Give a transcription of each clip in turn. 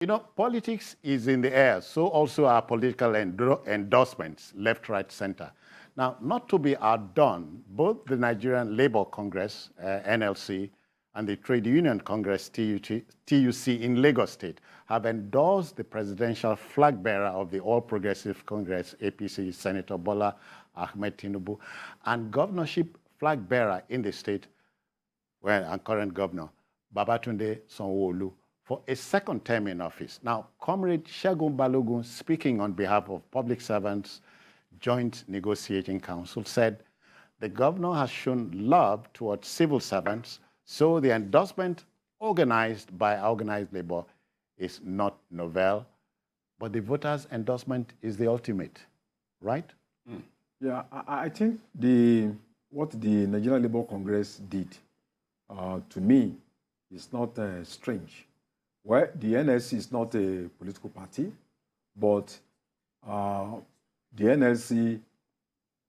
You know, politics is in the air, so also are political endorsements, left, right, center. Now, not to be outdone, both the Nigerian Labour Congress, NLC, and the Trade Union Congress, TUC, in Lagos State, have endorsed the presidential flag bearer of the All Progressive Congress, APC, Senator Bola Ahmed Tinubu, and governorship flag bearer in the state, and current governor, Babajide Sanwo-Olu, for a second term in office. Now, Comrade Segun Balogun, speaking on behalf of Public Servants Joint Negotiating Council, said the governor has shown love towards civil servants, so the endorsement organized by organized labor is not novel, but the voters' endorsement is the ultimate, right? Mm. Yeah, I think what the Nigerian Labour Congress did, to me, is not strange. Well, the NLC is not a political party, but the NLC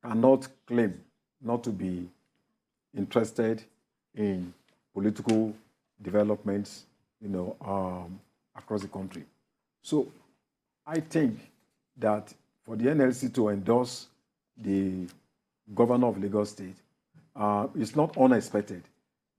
cannot claim not to be interested in political developments, across the country. So I think that for the NLC to endorse the governor of Lagos State, it's not unexpected.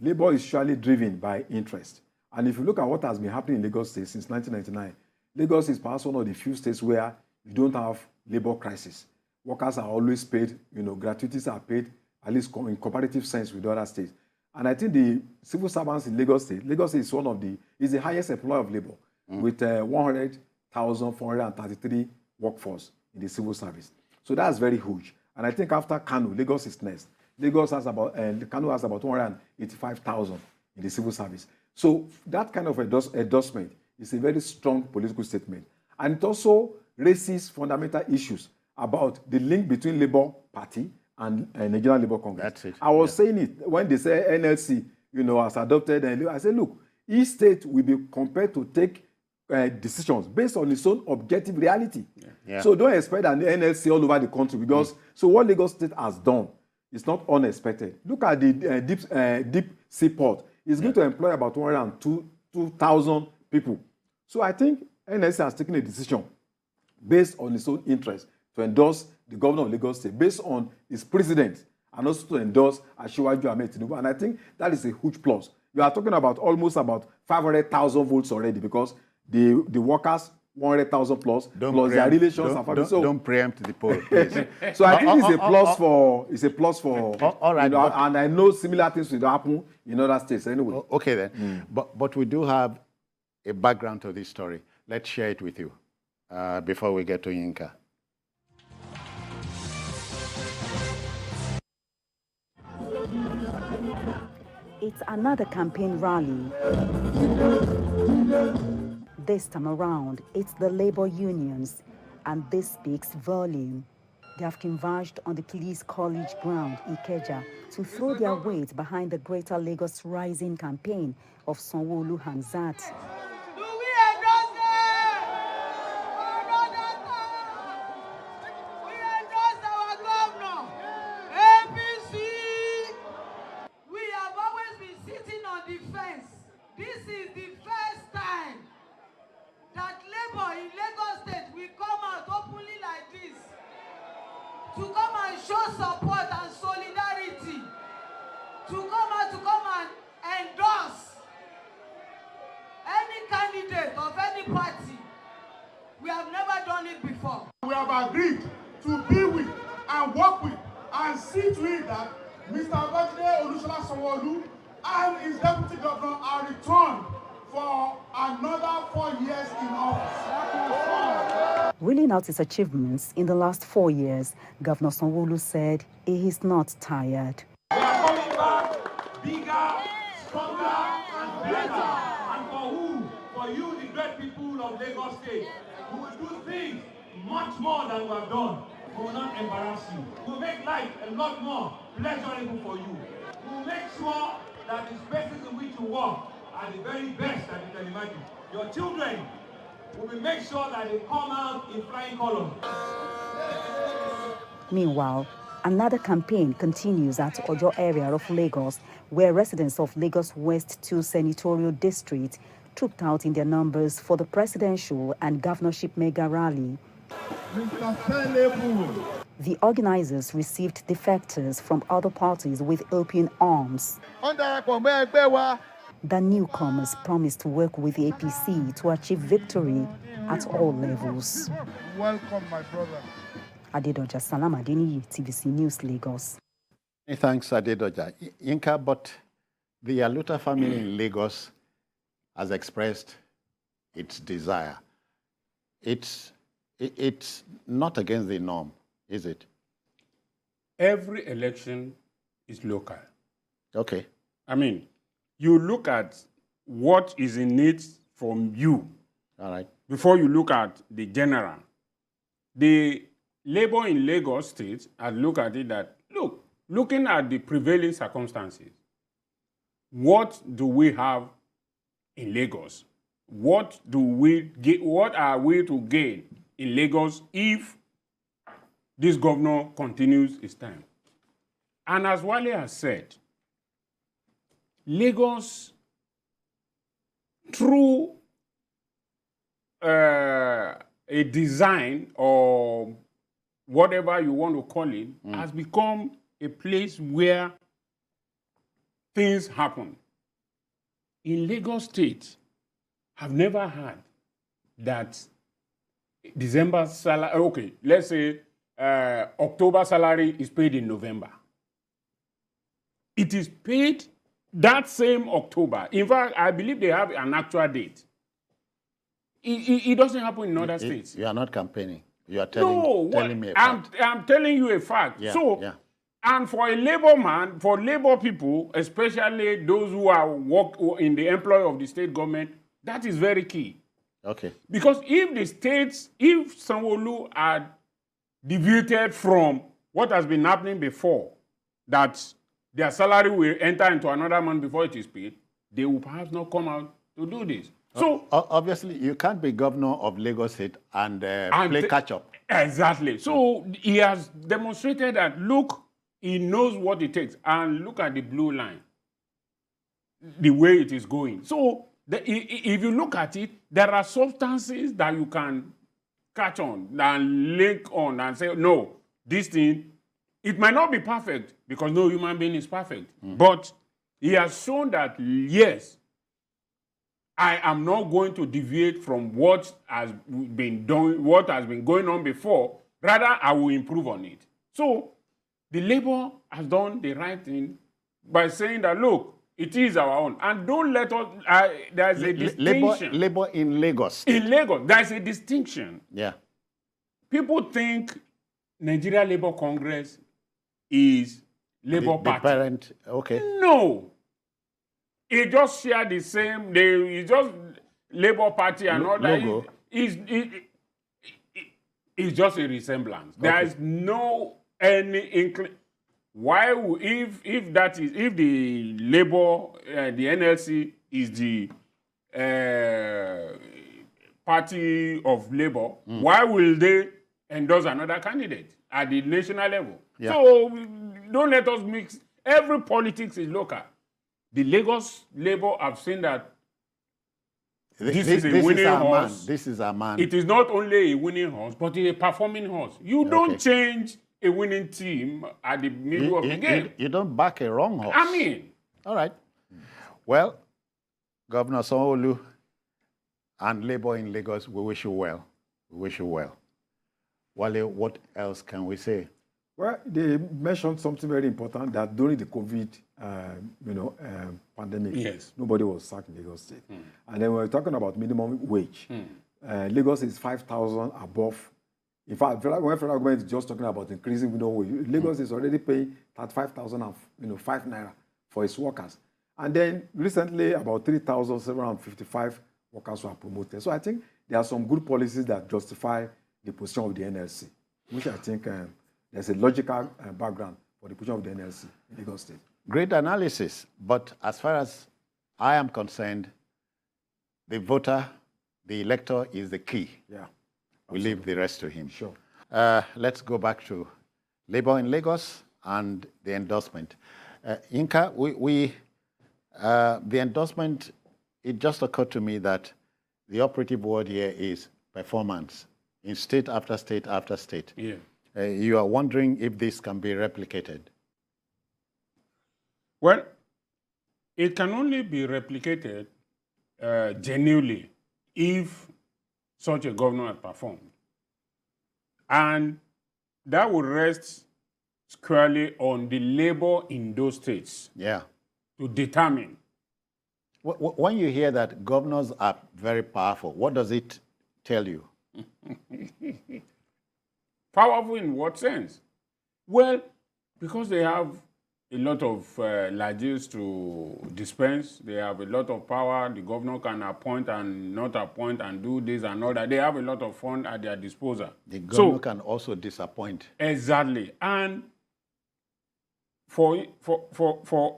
Labour is surely driven by interest. And if you look at what has been happening in Lagos State since 1999, Lagos is perhaps one of the few states where you don't have labor crisis. Workers are always paid, gratuities are paid, at least in comparative sense with other states. And I think the civil servants in Lagos State is is the highest employer of labor, with 100,433 workforce in the civil service. So that's very huge. And I think after Kano, Lagos is next. Kano has about 185,000 in the civil service. So that kind of endorsement is a very strong political statement. And it also raises fundamental issues about the link between Labour Party and Nigerian Labour Congress. That's it. I was saying it when they say NLC, has adopted, and I said, look, each state will be compelled to take decisions based on its own objective reality. Yeah. So don't expect an NLC all over the country, because so what Lagos State has done is not unexpected. Look at the deep sea port. It's going to employ about 2,000 people. So I think NLC has taken a decision based on its own interest to endorse the governor of Lagos State, based on his president, and also to endorse Asiwaju Ahmed Tinubu. And I think that is a huge plus. You are talking about almost about 500,000 votes already, because the workers, 100,000 plus their relations and families. So don't preempt the poll, please. So I think it's a plus for all right, and I know similar things will happen in other states anyway. Okay then. But we do have a background to this story. Let's share it with you before we get to Yinka. It's another campaign rally. This time around, it's the labor unions, and this speaks volume. They have converged on the police college ground, Ikeja, to throw their weight behind the Greater Lagos Rising campaign of Sanwo-Olu Hamzat. To come and show support and solidarity, to come and endorse any candidate of any party. We have never done it before. We have agreed to be with and work with and see to it that Mr. Babajide Sanwo-Olu and his deputy governor are returned for another 4 years in office. Reeling out his achievements in the last 4 years, Governor Sanwo-Olu said he is not tired. We are coming back bigger, stronger, and better. And for who? For you, the great people of Lagos State. We will do things much more than we have done. We will not embarrass you. We will make life a lot more pleasurable for you. We will make sure that the spaces in which you work are the very best that you can imagine. Your children, we will make sure that they come out in flying colors. Meanwhile, another campaign continues at Ojo area of Lagos, where residents of Lagos West 2 Senatorial District trooped out in their numbers for the presidential and governorship mega rally. The organizers received defectors from other parties with open arms. The newcomers promised to work with the APC to achieve victory at all levels. Welcome, my brother. Adedoja Salam Adeniyi, TVC News, Lagos. Thanks, Adedoja. Yinka, but the Aluta family in Lagos has expressed its desire. It's not against the norm, is it? Every election is local. Okay. I mean, you look at what is in it from you. All right. Before you look at the general. The Labour in Lagos State had looked at it that, looking at the prevailing circumstances, what do we have in Lagos? What are we to gain in Lagos if this governor continues his term? And as Wale has said, Lagos, through a design or whatever you want to call it, has become a place where things happen. In Lagos State, I've never heard that December salary, okay, let's say October salary is paid in November. It is paid that same October. In fact, I believe they have an actual date. It doesn't happen in other states. You are not campaigning. You are telling me a fact. I'm telling you a fact. Yeah. And for a labor man, for labor people, especially those who are in the employ of the state government, that is very key. Okay. Because if Sanwo-Olu had deviated from what has been happening before, that their salary will enter into another month before it is paid, they will perhaps not come out to do this. So obviously, you can't be governor of Lagos State and play catch-up. Exactly. So he has demonstrated that, look, he knows what it takes. And look at the blue line, the way it is going. So if you look at it, there are substances that you can catch on and link on and say, no, this thing, it might not be perfect because no human being is perfect. But he has shown that, yes, I am not going to deviate from what has been going on before. Rather, I will improve on it. So the Labour has done the right thing by saying that, look, it is our own. And don't let us, there's a distinction. Labour in Lagos. In Lagos, there's a distinction. Yeah. People think Nigeria Labour Congress is Labour Party. The parent, okay. No. It just share the same, it's just Labour Party and all that. Logo. It's just a resemblance. Okay. There is no any inkling. If the Labour, the NLC is the party of Labour, why will they endorse another candidate at the national level? Yeah. So don't let us mix. Every politics is local. The Lagos Labour have seen that this is a winning horse. This is a man. It is not only a winning horse, but a performing horse. You don't change a winning team at the middle of the game. You don't back a wrong horse. I mean. All right. Well, Governor Sanwo-Olu and Labour in Lagos, we wish you well. We wish you well. Wale, what else can we say? Well, they mentioned something very important, that during the COVID pandemic, yes, nobody was sacked in Lagos State. And then we're talking about minimum wage. Lagos is 5,000 above. In fact, when federal government is just talking about increasing minimum wage, Lagos is already paying 35,005 naira for its workers. And then recently, about 3,755 workers were promoted. So I think there are some good policies that justify the position of the NLC, which I think there's a logical background for the position of the NLC in Lagos State. Great analysis. But as far as I am concerned, the voter, the elector is the key. Yeah. We leave the rest to him. Sure. Let's go back to Labour in Lagos and the endorsement. Yinka, the endorsement it just occurred to me that the operative word here is performance in state after state after state. Yeah. You are wondering if this can be replicated. Well, it can only be replicated genuinely if such a governor had performed. And that would rest squarely on the labor in those states Yeah. to determine. When you hear that governors are very powerful, what does it tell you? Powerful in what sense? Well, because they have a lot of largesse to dispense, they have a lot of power, the governor can appoint and not appoint and do this and all that. They have a lot of funds at their disposal. The governor can also disappoint. Exactly. And for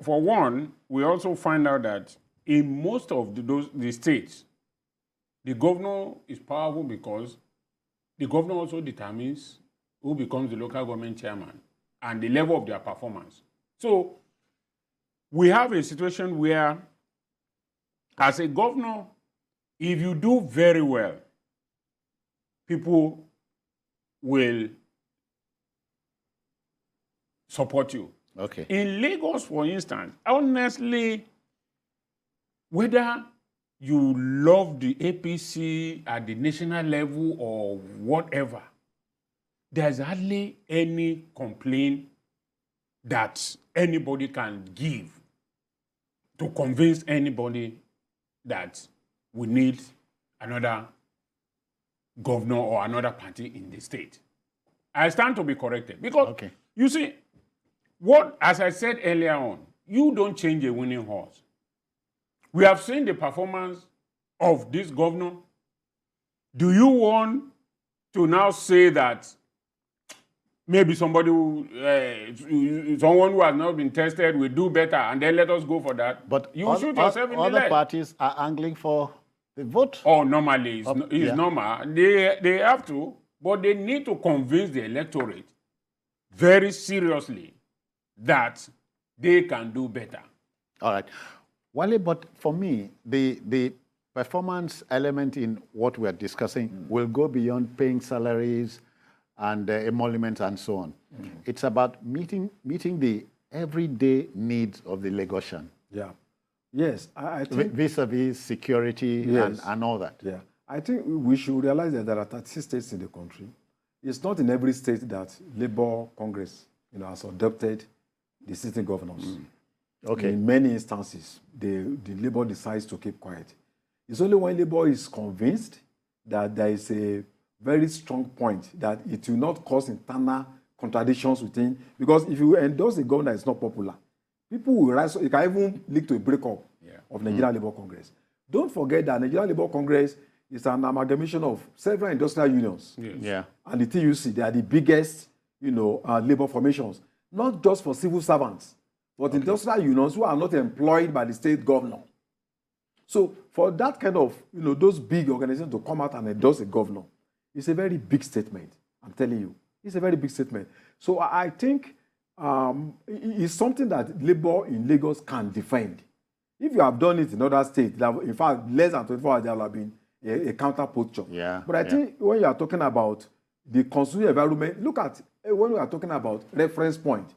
one, we also find out that in most of the states, the governor is powerful because the governor also determines who becomes the local government chairman and the level of their performance. So we have a situation where, as a governor, if you do very well, people will support you. Okay. In Lagos, for instance, honestly, whether you love the APC at the national level or whatever, there's hardly any complaint that anybody can give to convince anybody that we need another governor or another party in the state. I stand to be corrected because, Okay. you see, as I said earlier on, you don't change a winning horse. We have seen the performance of this governor. Do you want to now say that maybe somebody, someone who has not been tested will do better and then let us go for that? But you shoot yourself in the other leg. parties are angling for the vote. Oh, normally, it's yeah. normal. They have to, but they need to convince the electorate very seriously that they can do better. All right. Wale, but for me, the performance element in what we're discussing will go beyond paying salaries and emoluments and so on. It's about meeting the everyday needs of the Lagosian. Yeah. Yes, I think... Vis-a-vis security Yes. and all that. Yeah. I think we should realize that there are 36 states in the country. It's not in every state that Labour Congress, has adopted the sitting governors. Okay. In many instances, the Labour decides to keep quiet. It's only when Labour is convinced that there is a very strong point that it will not cause internal contradictions within. Because if you endorse a government that is not popular, people will rise. It can even lead to a breakup of Nigerian Labour Congress. Don't forget that Nigerian Labour Congress is an amalgamation of several industrial unions. Yes. Yeah. And the TUC, they are the biggest, labor formations, not just for civil servants, but industrial unions who are not employed by the state governor. So for that kind of, those big organizations to come out and endorse a governor, it's a very big statement. I'm telling you, it's a very big statement. So I think it's something that Labour in Lagos can defend. If you have done it in other states, in fact, less than 24 hours, there will have been a counter posture. Yeah. But I think when you are talking about the constitutional environment, look at when we are talking about reference point,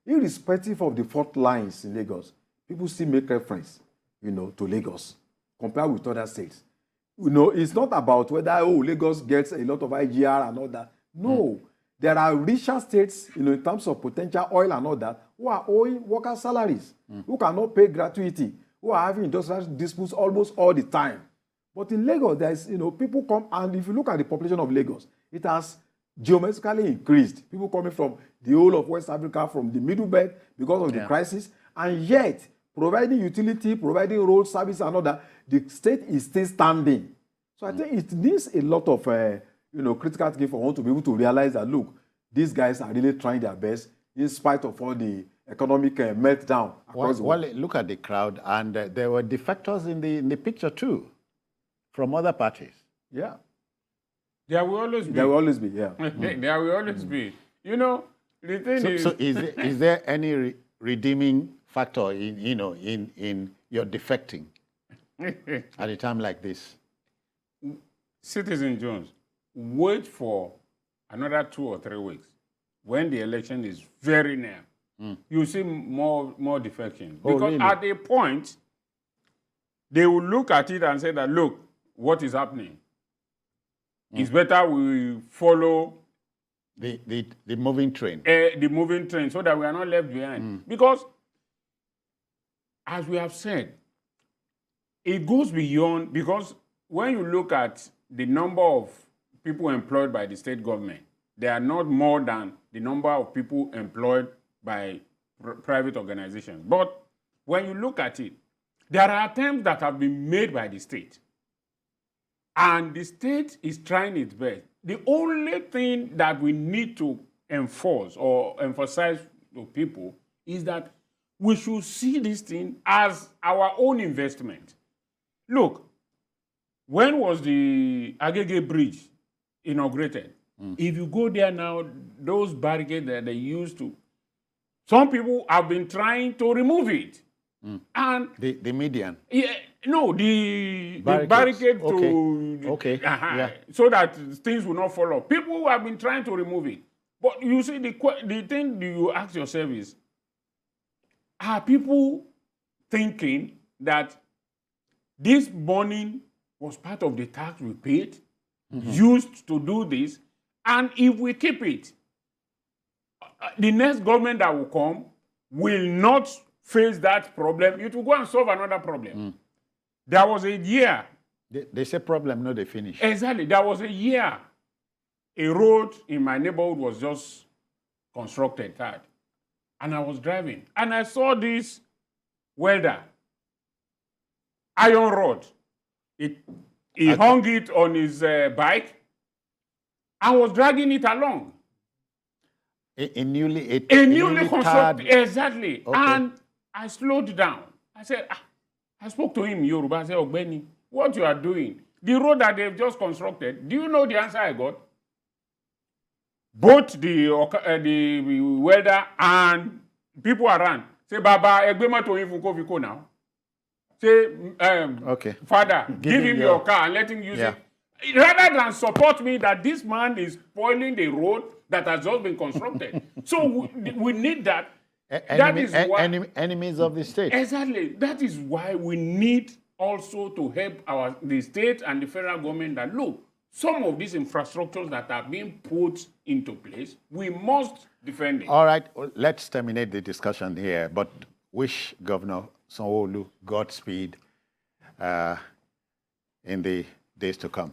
irrespective of the fault lines in Lagos, people still make reference, to Lagos compared with other states. It's not about whether Lagos gets a lot of IGR and all that. No, there are richer states, in terms of potential oil and all that, who are owing worker salaries, who cannot pay gratuity, who are having industrial disputes almost all the time. But in Lagos, there's, people come, and if you look at the population of Lagos, it has geometrically increased. People coming from the whole of West Africa, from the Middle Belt, because of the crisis, and yet providing utility, providing road service and all that, the state is still standing. So I think it needs a lot of, critical thinking for one to be able to realize that, look, these guys are really trying their best in spite of all the economic meltdown across the world. Well, look at the crowd, and there were defectors in the picture too, from other parties. Yeah. There will always be. There will always be, yeah. There will always be. The thing is... So is there any redeeming factor in your defecting? at a time like this? Citizen Jones, wait for another 2 or 3 weeks when the election is very near. You see more defections. Oh, Because really? at a point, they will look at it and say that, look, what is happening? It's better we follow The moving train. the moving train so that we are not left behind. Because, as we have said, it goes beyond, because when you look at the number of people employed by the state government, they are not more than the number of people employed by private organizations. But when you look at it, there are attempts that have been made by the state. And the state is trying its best. The only thing that we need to enforce or emphasize to people is that we should see this thing as our own investment. Look, when was the Agege Bridge inaugurated? If you go there now, those barricades that they used to, some people have been trying to remove it. And The median. yeah, no, the Barricades. barricade Okay. to Okay. Yeah. so that things will not fall off. People have been trying to remove it, but you see, the thing you ask yourself is: are people thinking that this money was part of the tax we paid, used to do this, and if we keep it, the next government that will come will not face that problem? It will go and solve another problem. There was a year. They say problem, no, they finish. Exactly. There was a year. A road in my neighborhood was just constructed, and I was driving, and I saw this welder, iron rod. He hung it on his bike and was dragging it along. A newly Constructed, tarred- exactly. Okay. And I slowed down. I said, I spoke to him in Yoruba. I said, Ogbeni, what you are doing, the road that they've just constructed, do you know the answer I got? Both the welder and people around say, Baba, Egbema to him now. Say, Okay. Father, give him your your car and let him use Yeah. it. Rather than support me that this man is spoiling the road that has just been constructed. So we need that. That is why, enemies of the state. exactly. That is why we need also to help the state and the federal government that, look, some of these infrastructures that are being put into place, we must defend it. All right, well, let's terminate the discussion here, but wish Governor Sanwo-Olu Godspeed in the days to come.